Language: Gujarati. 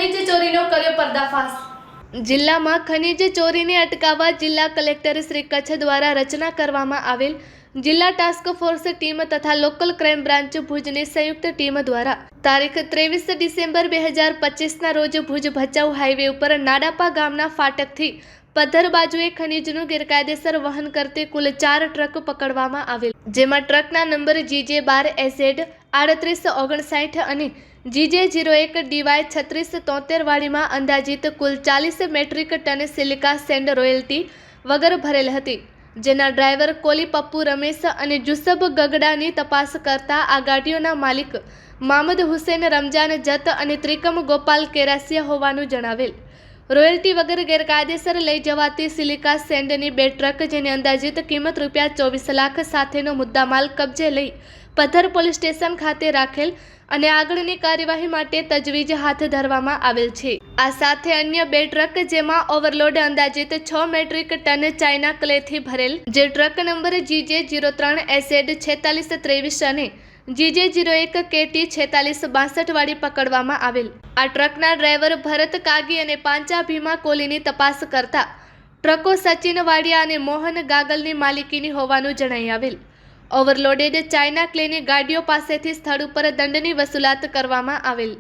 ખનીજ ચોરીનો કર્યો પર્દાફાશ। જિલ્લામાં ખનીજ ચોરીને અટકાવવા જિલ્લા કલેક્ટર શ્રી કચ્છ દ્વારા રચના કરવામાં આવેલ જિલ્લા ટાસ્ક ફોર્સ ટીમ તથા લોકલ ક્રાઇમ બ્રાન્ચ ભુજની સંયુક્ત ટીમ દ્વારા તારીખ 23 ડિસેમ્બર 2025ના રોજ ભુજ ભચાઉ હાઈવે ઉપર નાડાપા ગામના ફાટકથી પથ્થર બાજુએ ખનીજનું ગેરકાયદેસર વહન કરતી કુલ 4 ટ્રક પકડવામાં આવેલ, જેમાં ટ્રકના નંબર GJ12SZ 3859 અને GJ01DY3673 વાળીમાં અંદાજિત કુલ 40 metric ton silica sand royalty વગર ભરેલ હતી, જેના ડ્રાઈવર કોલી પપ્પુ રમેશ અને જુસબ ગગડાની તપાસ કરતા આ ગાડીઓના માલિક મામદ હુસેન રમજાન જત અને ત્રિકમ ગોપાલ કેરાસિયા હોવાનું જણાવેલ। રોયલ્ટી વગર ગેરકાયદેસર લઈ જવાતી સિલિકા સેન્ડની 2 ટ્રક, જેની અંદાજિત કિંમત ₹24 લાખ સાથેનો મુદ્દામાલ કબજે લઈ પથ્થર પોલીસ સ્ટેશન ખાતે રાખેલ અને આગળની કાર્યવાહી માટે તજવીજ હાથ ધરવામાં આવેલ છે। આ સાથે અન્ય 2 ટ્રક, જેમાં ઓવરલોડ અંદાજિત 6 મેટ્રિક ટન ચાઇના ક્લેથી ભરેલ, જે ટ્રક નંબર GJ03SZ 4623 અને GJ01KT 4662 વાળી પકડવામાં આવેલ। આ ટ્રકના ડ્રાઈવર ભરત કાગી અને પાંચા ભીમા કોલીની તપાસ કરતા ટ્રકો સચિન વાડિયા અને મોહન ગાગલની માલિકીની હોવાનું જણાઈ આવેલ। ઓવરલોડેડ ચાઇના ક્લેની ગાડીઓ પાસેથી સ્થળ ઉપર દંડની વસૂલાત કરવામાં આવેલ।